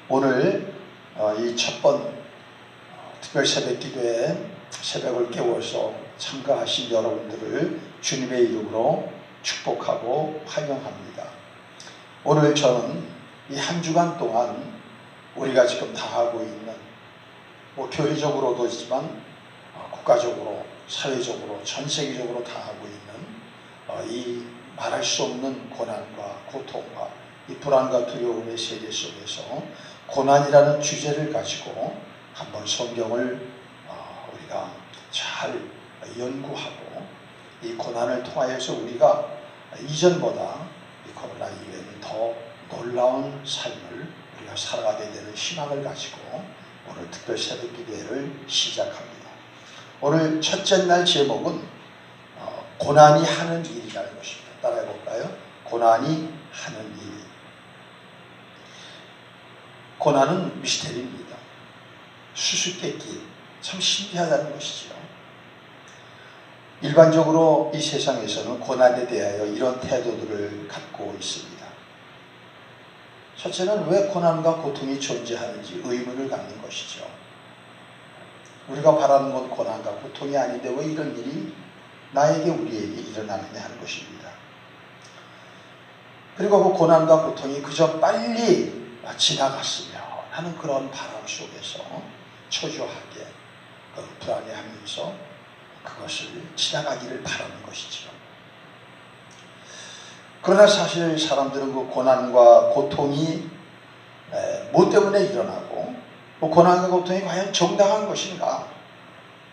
오늘 이 첫 번 특별 새벽 기도에 새벽을 깨워서 참가하신 여러분들을 주님의 이름으로 축복하고 환영합니다. 오늘 저는 이 한 주간 동안 우리가 지금 다 하고 있는 교회적으로도지만 국가적으로, 사회적으로, 전 세계적으로 다 하고 있는 이 말할 수 없는 고난과 고통과 이 불안과 두려움의 세계 속에서 고난이라는 주제를 가지고 한번 성경을 우리가 잘 연구하고 이 고난을 통하여서 우리가 이전보다 이 코로나 이후에는 더 놀라운 삶을 우리가 살아가게 되는 희망을 가지고 오늘 특별 새벽 기도회를 시작합니다. 오늘 첫째 날 제목은 고난이 하는 일이라는 것입니다. 따라해 볼까요? 고난이 하는 일. 고난은 미스테리입니다. 수수께끼, 참 신비하다는 것이죠. 일반적으로 이 세상에서는 고난에 대하여 이런 태도들을 갖고 있습니다. 첫째는 왜 고난과 고통이 존재하는지 의문을 갖는 것이죠. 우리가 바라는 건 고난과 고통이 아닌데 왜 이런 일이 나에게, 우리에게 일어나느냐 하는 것입니다. 그리고 그 고난과 고통이 그저 빨리 지나갔으면 하는 그런 바람 속에서 초조하게 불안해하면서 그것을 지나가기를 바라는 것이죠. 그러나 사실 사람들은 그 고난과 고통이 뭐 때문에 일어나고 고난과 고통이 과연 정당한 것인가,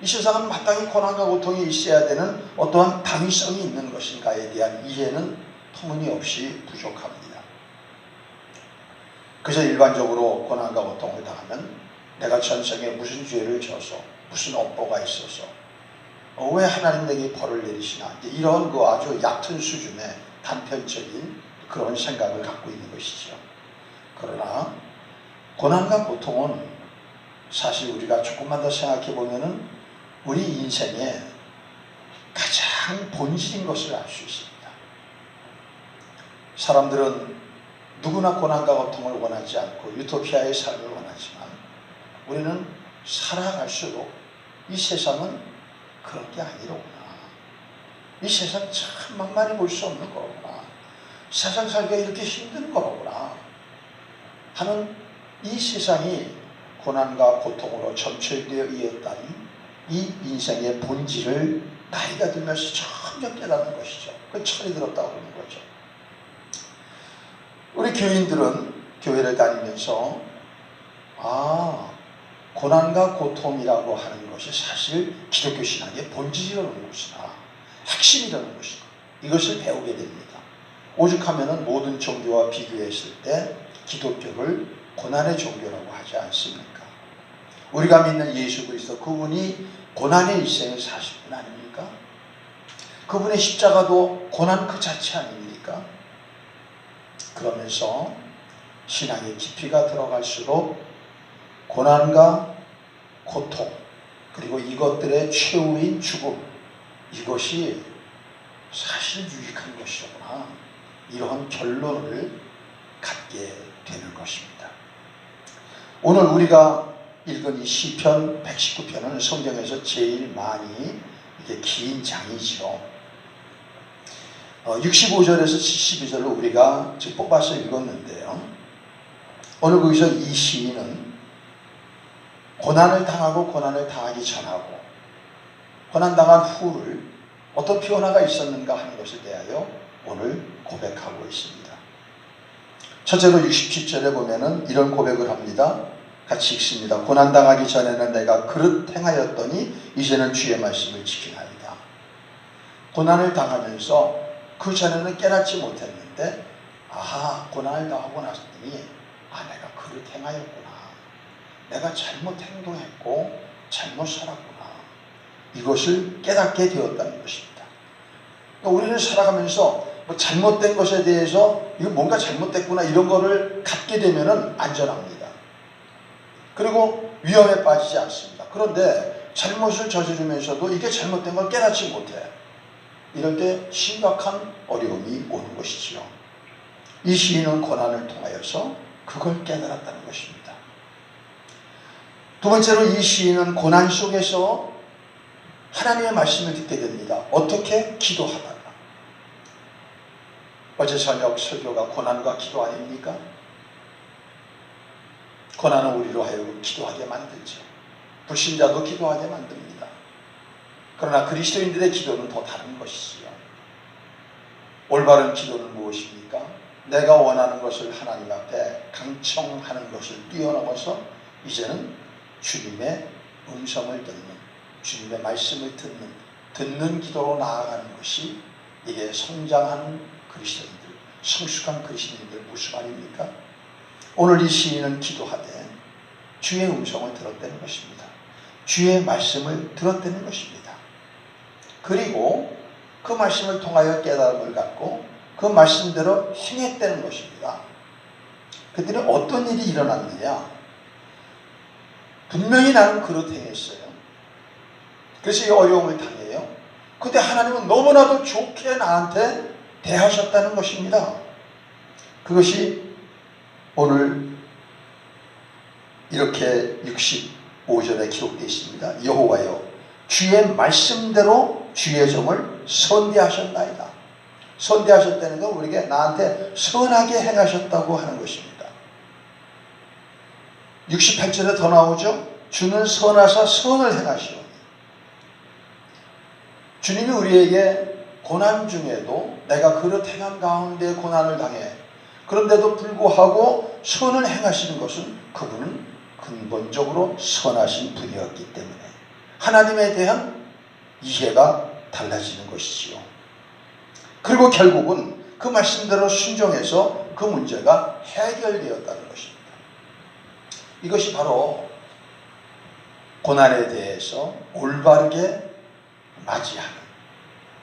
이 세상은 마땅히 고난과 고통이 있어야 되는 어떠한 당위성이 있는 것인가에 대한 이해는 터무니없이 부족합니다. 그래서 일반적으로 고난과 고통을 당하면 내가 전생에 무슨 죄를 져서 무슨 업보가 있어서 왜 하나님 내게 벌을 내리시나, 이런 그 아주 얕은 수준의 단편적인 그런 생각을 갖고 있는 것이죠. 그러나 고난과 고통은 사실 우리가 조금만 더 생각해 보면은 우리 인생의 가장 본질인 것을 알 수 있습니다. 사람들은 누구나 고난과 고통을 원하지 않고 유토피아의 삶을 원하지만 우리는 살아갈수록 이 세상은 그런 게 아니로구나, 이 세상 참 만만히 볼 수 없는 거구나, 세상 살기가 이렇게 힘든 거구나 하는 이 세상이 고난과 고통으로 점철되어 있다는 이 인생의 본질을 나이가 들면서 점점 깨닫는 것이죠. 그 철이 들었다고 하는 거죠. 우리 교인들은 교회를 다니면서 고난과 고통이라고 하는 것이 사실 기독교 신앙의 본질이라는 것이다, 핵심이라는 것이다, 이것을 배우게 됩니다. 오죽하면 모든 종교와 비교했을 때 기독교를 고난의 종교라고 하지 않습니까? 우리가 믿는 예수 그리스도, 그분이 고난의 일생을 사신 분 아닙니까? 그분의 십자가도 고난 그 자체 아닙니까? 그러면서 신앙의 깊이가 들어갈수록 고난과 고통, 그리고 이것들의 최후인 죽음, 이것이 사실 유익한 것이구나, 이러한 결론을 갖게 되는 것입니다. 오늘 우리가 읽은 이 시편 119편은 성경에서 제일 많이 긴 장이죠. 65절에서 72절을 우리가 지금 뽑아서 읽었는데요. 오늘 거기서 이 시인은 고난을 당하고 고난을 당하기 전하고 고난당한 후를 어떤 변화가 있었는가 하는 것에 대하여 오늘 고백하고 있습니다. 첫째로 67절에 보면은 이런 고백을 합니다. 같이 읽습니다. 고난당하기 전에는 내가 그릇 행하였더니 이제는 주의 말씀을 지키나이다. 고난을 당하면서 그 전에는 깨닫지 못했는데 고난을 당하고 났더니 내가 그릇 행하였구나, 내가 잘못 행동했고 잘못 살았구나, 이것을 깨닫게 되었다는 것입니다. 그러니까 우리는 살아가면서 잘못된 것에 대해서 이거 뭔가 잘못됐구나 이런 거를 갖게 되면은 안전합니다. 그리고 위험에 빠지지 않습니다. 그런데 잘못을 저지르면서도 이게 잘못된 걸 깨닫지 못해. 이럴 때 심각한 어려움이 오는 것이지요. 이 시인은 고난을 통하여서 그걸 깨달았다는 것입니다. 두 번째로 이 시인은 고난 속에서 하나님의 말씀을 듣게 됩니다. 어떻게? 기도하다가. 어제 저녁 설교가 고난과 기도 아닙니까? 고난은 우리로 하여금 기도하게 만들죠. 불신자도 기도하게 만듭니다. 그러나 그리스도인들의 기도는 더 다른 것이지요. 올바른 기도는 무엇입니까? 내가 원하는 것을 하나님 앞에 강청하는 것을 뛰어넘어서 이제는 주님의 음성을 듣는, 주님의 말씀을 듣는 기도로 나아가는 것이 이게 성장하는 그리스도인들, 성숙한 그리스도인들 무슨 말입니까? 오늘 이 시인은 기도하되 주의 음성을 들었다는 것입니다. 주의 말씀을 들었다는 것입니다. 그리고 그 말씀을 통하여 깨달음을 갖고 그 말씀대로 행했다는 것입니다. 그들이 어떤 일이 일어났느냐? 분명히 나는 그릇 행했어요. 그래서 이 어려움을 당해요. 근데 하나님은 너무나도 좋게 나한테 대하셨다는 것입니다. 그것이 오늘 이렇게 65절에 기록되어 있습니다. 여호와여 주의 말씀대로 주의 종을 선대하셨나이다. 선대하셨다는 건 우리에게 나한테 선하게 행하셨다고 하는 것입니다. 68절에 더 나오죠. 주는 선하사 선을 행하시오니. 주님이 우리에게 고난 중에도 내가 그릇 행한 가운데 고난을 당해 그런데도 불구하고 선을 행하시는 것은 그분은 근본적으로 선하신 분이었기 때문에 하나님에 대한 이해가 달라지는 것이지요. 그리고 결국은 그 말씀대로 순종해서 그 문제가 해결되었다는 것입니다. 이것이 바로 고난에 대해서 올바르게 맞이하는,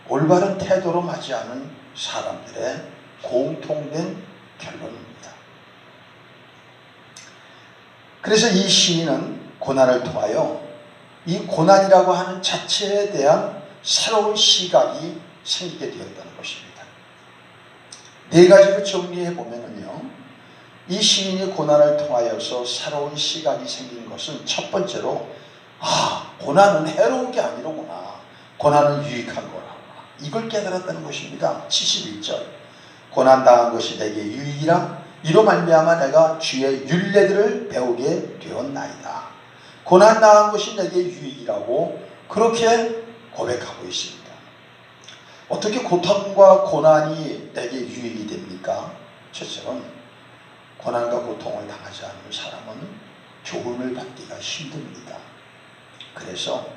올바른 태도로 맞이하는 사람들의 공통된 결론입니다. 그래서 이 시인은 고난을 통하여 이 고난이라고 하는 자체에 대한 새로운 시각이 생기게 되었다는 것입니다. 네 가지로 정리해 보면은요, 이 시인이 고난을 통하여서 새로운 시각이 생긴 것은 첫 번째로 고난은 해로운 게 아니로구나. 고난은 유익한 거라. 이걸 깨달았다는 것입니다. 71절 고난당한 것이 내게 유익이라 이로 말미암아 내가 주의 율례들을 배우게 되었나이다. 고난당한 것이 내게 유익이라고 그렇게 고백하고 있습니다. 어떻게 고통과 고난이 내게 유익이 됩니까? 첫째는 고난과 고통을 당하지 않는 사람은 교훈을 받기가 힘듭니다. 그래서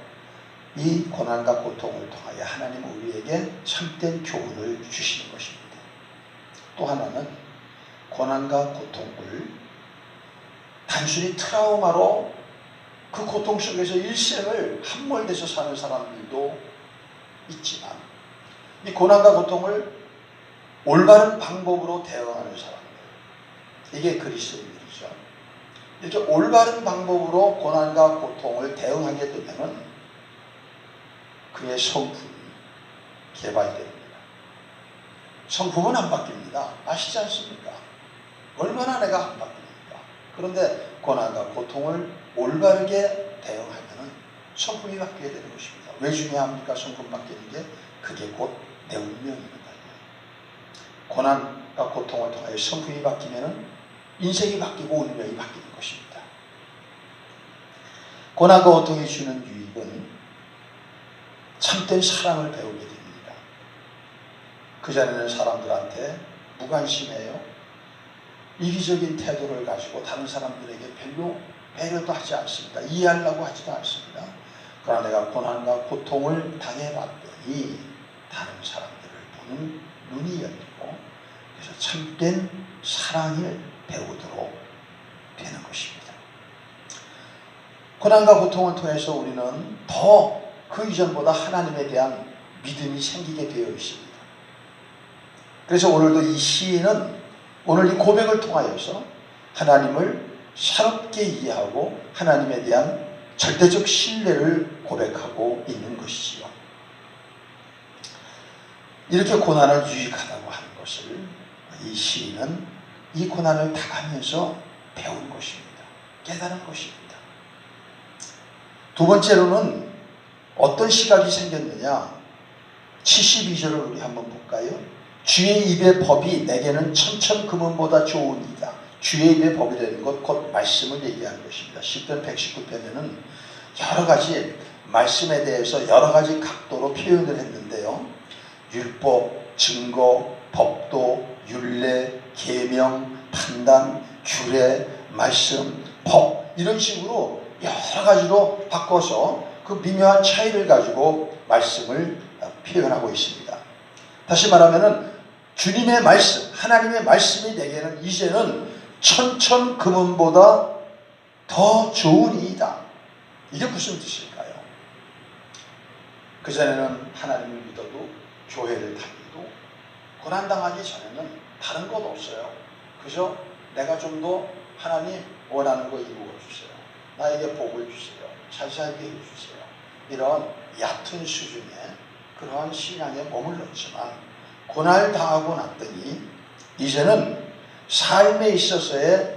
이 고난과 고통을 통하여 하나님은 우리에게 참된 교훈을 주시는 것입니다. 또 하나는 고난과 고통을 단순히 트라우마로 그 고통 속에서 일생을 함몰돼서 사는 사람들도 있지만 이 고난과 고통을 올바른 방법으로 대응하는 사람들, 이게 그리스도인들이죠. 이렇게 올바른 방법으로 고난과 고통을 대응하게 되면 그의 성품이 개발됩니다. 성품은 안 바뀝니다. 아시지 않습니까? 얼마나 내가 안 바뀝니까? 그런데 고난과 고통을 올바르게 대응하면 성품이 바뀌게 되는 것입니다. 왜 중요합니까? 성품 바뀌는 게 그게 곧 내 운명입니다. 고난과 고통을 통하여 성품이 바뀌면 인생이 바뀌고 운명이 바뀌는 것입니다. 고난과 고통이 주는 유익은 참된 사랑을 배우게 됩니다. 그전에는 사람들한테 무관심해요. 이기적인 태도를 가지고 다른 사람들에게 별로 배려도 하지 않습니다. 이해하려고 하지도 않습니다. 그러나 내가 고난과 고통을 당해봤더니 다른 사람들을 보는 눈이 열리고 그래서 참된 사랑을 배우도록 되는 것입니다. 고난과 고통을 통해서 우리는 더 그 이전보다 하나님에 대한 믿음이 생기게 되어 있습니다. 그래서 오늘도 이 시인은 오늘 이 고백을 통하여서 하나님을 새롭게 이해하고 하나님에 대한 절대적 신뢰를 고백하고 있는 것이지요. 이렇게 고난을 유익하다고 하는 것을 이 시인은 이 고난을 당하면서 배운 것입니다. 깨달은 것입니다. 두 번째로는 어떤 시각이 생겼느냐? 72절을 우리 한번 볼까요? 주의 입의 법이 내게는 천천금은보다 좋으니이다. 주의 입의 법이라는 것 곧 말씀을 얘기하는 것입니다. 시편 119편에는 여러 가지 말씀에 대해서 여러 가지 각도로 표현을 했는데요. 율법, 증거, 법도, 율례, 계명, 판단, 규례, 말씀, 법 이런 식으로 여러 가지로 바꿔서 그 미묘한 차이를 가지고 말씀을 표현하고 있습니다. 다시 말하면은 주님의 말씀, 하나님의 말씀이 내게는 이제는 천천금은보다 더 좋으니이다. 이게 무슨 뜻일까요? 그전에는 하나님을 믿어도 교회를 다니도 고난당하기 전에는 다른 것 없어요. 그저 내가 좀 더 하나님 원하는 거 이루어 주세요. 나에게 복을 주세요. 잘 살게 해주세요. 이런 얕은 수준의 그러한 신앙에 머물렀지만 고난을 당하고 났더니 이제는 삶에 있어서의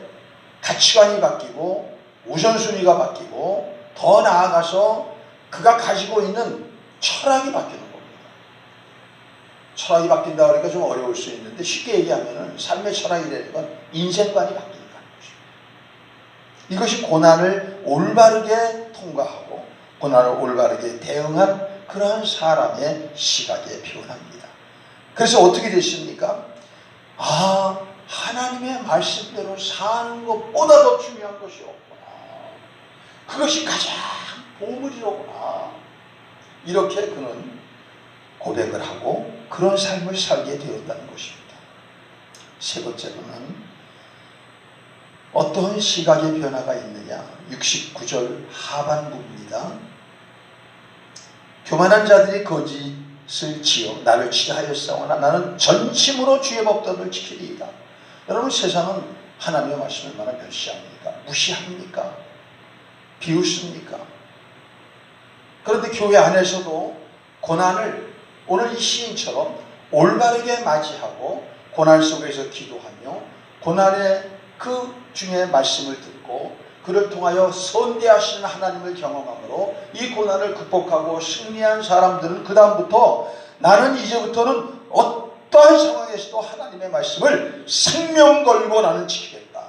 가치관이 바뀌고 우선순위가 바뀌고 더 나아가서 그가 가지고 있는 철학이 바뀌는 겁니다. 철학이 바뀐다 그러니까 좀 어려울 수 있는데 쉽게 얘기하면 삶의 철학이라는 건 인생관이 바뀐다는 것입니다. 이것이 고난을 올바르게 통과하고 고난을 올바르게 대응한 그러한 사람의 시각에 표현합니다. 그래서 어떻게 됐습니까? 하나님의 말씀대로 사는 것보다 더 중요한 것이 없구나. 그것이 가장 보물이로구나. 이렇게 그는 고백을 하고 그런 삶을 살게 되었다는 것입니다. 세 번째로는 어떠한 시각의 변화가 있느냐? 69절 하반부입니다. 교만한 자들이 거짓을 지어 나를 치하였사오나 나는 전심으로 주의 법도를 지키리이다. 여러분, 세상은 하나님의 말씀을 얼마나 멸시합니까? 무시합니까? 비웃습니까? 그런데 교회 안에서도 고난을 오늘 이 시인처럼 올바르게 맞이하고 고난 속에서 기도하며 고난의 그 중에 말씀을 듣고 그를 통하여 선대하시는 하나님을 경험함으로 이 고난을 극복하고 승리한 사람들은 그 다음부터 나는 이제부터는 어떠한 상황에서도 하나님의 말씀을 생명 걸고 나는 지키겠다.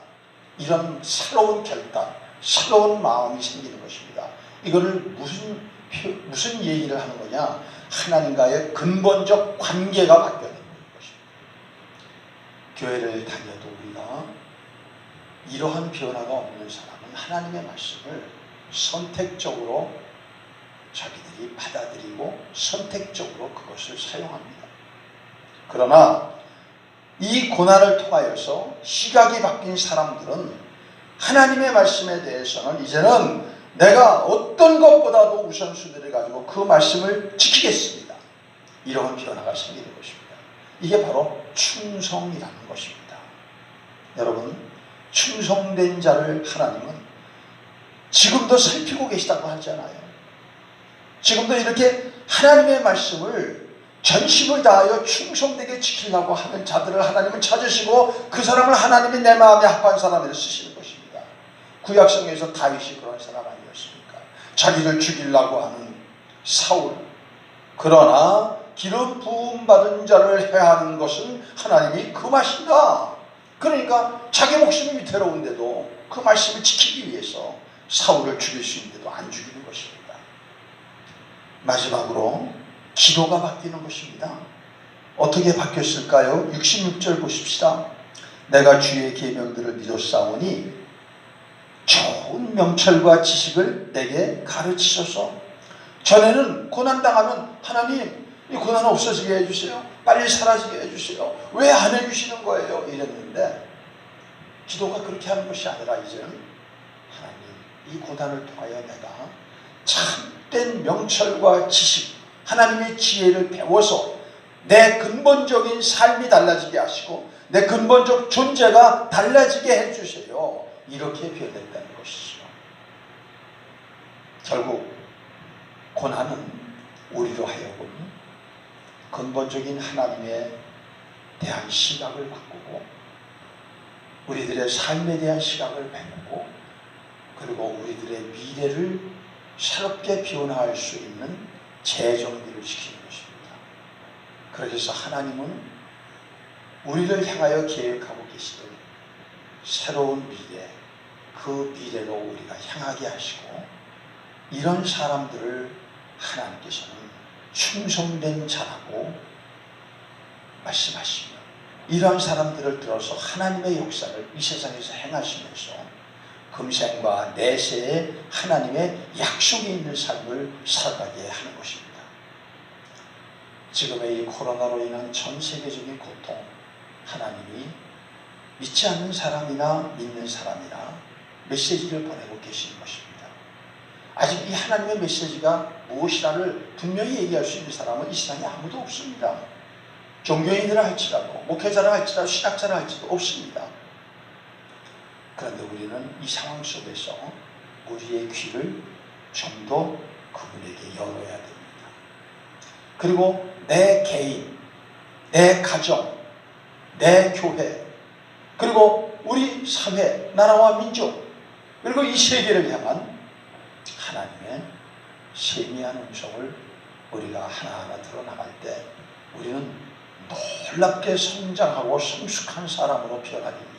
이런 새로운 결단, 새로운 마음이 생기는 것입니다. 이거를 무슨 얘기를 하는 거냐? 하나님과의 근본적 관계가 바뀌어야 되는 것입니다. 교회를 다녀도 우리가 이러한 변화가 없는 사람은 하나님의 말씀을 선택적으로 자기들이 받아들이고 선택적으로 그것을 사용합니다. 그러나 이 고난을 통하여서 시각이 바뀐 사람들은 하나님의 말씀에 대해서는 이제는 내가 어떤 것보다도 우선순위를 가지고 그 말씀을 지키겠습니다. 이런 변화가 생기는 것입니다. 이게 바로 충성이라는 것입니다. 여러분, 충성된 자를 하나님은 지금도 살피고 계시다고 하잖아요. 지금도 이렇게 하나님의 말씀을 전심을 다하여 충성되게 지키려고 하는 자들을 하나님은 찾으시고 그 사람을 하나님이 내 마음에 합한 사람으로 쓰시는 것입니다. 구약성에서 다윗이 그런 사람 아니었습니까? 자기를 죽이려고 하는 사울. 그러나 기름 부음 받은 자를 해하는 것은 하나님이 금하신다. 그러니까 자기 목숨이 위태로운데도 그 말씀을 지키기 위해서 사울을 죽일 수 있는데도 안 죽이는 것입니다. 마지막으로 기도가 바뀌는 것입니다. 어떻게 바뀌었을까요? 66절 보십시다. 내가 주의 계명들을 믿었사오니 좋은 명철과 지식을 내게 가르치소서. 전에는 고난당하면 하나님 이 고난 없어지게 해주세요. 빨리 사라지게 해주세요. 왜 안 해주시는 거예요? 이랬는데 기도가 그렇게 하는 것이 아니라 이제는 하나님 이 고난을 통하여 내가 참된 명철과 지식 하나님의 지혜를 배워서 내 근본적인 삶이 달라지게 하시고 내 근본적 존재가 달라지게 해주세요. 이렇게 변했다는 것이죠. 결국 고난은 우리로 하여금 근본적인 하나님에 대한 시각을 바꾸고 우리들의 삶에 대한 시각을 바꾸고 그리고 우리들의 미래를 새롭게 변화할 수 있는 재정비를 시키는 것입니다. 그렇게 해서 하나님은 우리를 향하여 계획하고 계시던 새로운 미래, 그 미래로 우리가 향하게 하시고, 이런 사람들을 하나님께서는 충성된 자라고 말씀하시며, 이러한 사람들을 들어서 하나님의 역사를 이 세상에서 행하시면서 금생과 내세에 하나님의 약속이 있는 삶을 살아가게 하는 것입니다. 지금의 이 코로나로 인한 전 세계적인 고통, 하나님이 믿지 않는 사람이나 믿는 사람이나 메시지를 보내고 계시는 것입니다. 아직 이 하나님의 메시지가 무엇이라를 분명히 얘기할 수 있는 사람은 이 세상에 아무도 없습니다. 종교인이라 할지라도, 목회자라 할지라도, 신학자라 할지도 없습니다. 그런데 우리는 이 상황 속에서 우리의 귀를 좀 더 그분에게 열어야 됩니다. 그리고 내 개인, 내 가정, 내 교회, 그리고 우리 사회, 나라와 민족, 그리고 이 세계를 향한 하나님의 세미한 음성을 우리가 하나하나 들어나갈 때 우리는 놀랍게 성장하고 성숙한 사람으로 변화됩니다.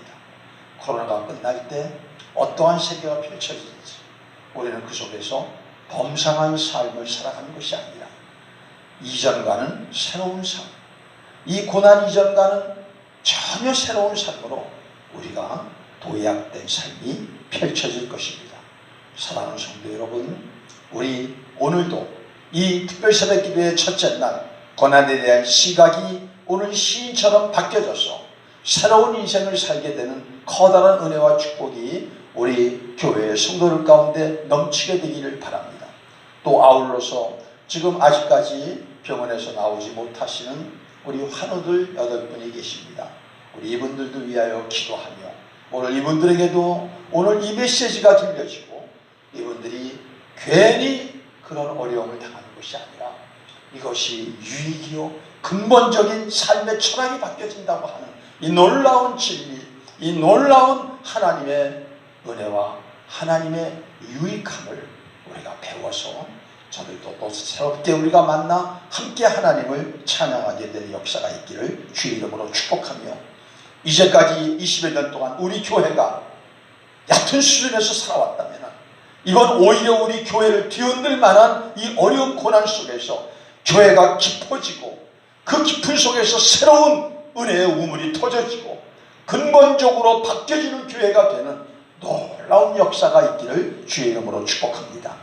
코로나가 끝날 때 어떠한 세계가 펼쳐질지 우리는 그 속에서 범상한 삶을 살아가는 것이 아니라 이전과는 새로운 삶, 이 고난 이전과는 전혀 새로운 삶으로 우리가 도약된 삶이 펼쳐질 것입니다. 사랑하는 성도 여러분, 우리 오늘도 이 특별새벽 기도의 첫째 날 고난에 대한 시각이 오늘 시인처럼 바뀌어져서 새로운 인생을 살게 되는 커다란 은혜와 축복이 우리 교회의 성도들 가운데 넘치게 되기를 바랍니다. 또 아울러서 지금 아직까지 병원에서 나오지 못하시는 우리 환우들 8분이 계십니다. 우리 이분들도 위하여 기도하며, 오늘 이분들에게도 오늘 이 메시지가 들려지고 이분들이 괜히 그런 어려움을 당하는 것이 아니라 이것이 유익이요 근본적인 삶의 철학이 바뀌어진다고 하는 이 놀라운 진리, 이 놀라운 하나님의 은혜와 하나님의 유익함을 우리가 배워서 저들도 또 새롭게 우리가 만나 함께 하나님을 찬양하게 되는 역사가 있기를 주의 이름으로 축복하며, 이제까지 20여 년 동안 우리 교회가 얕은 수준에서 살아왔다면 이건 오히려 우리 교회를 뒤흔들 만한 이 어려운 고난 속에서 교회가 깊어지고 그 깊은 속에서 새로운 은혜의 우물이 터져지고 근본적으로 바뀌어지는 교회가 되는 놀라운 역사가 있기를 주의 이름으로 축복합니다.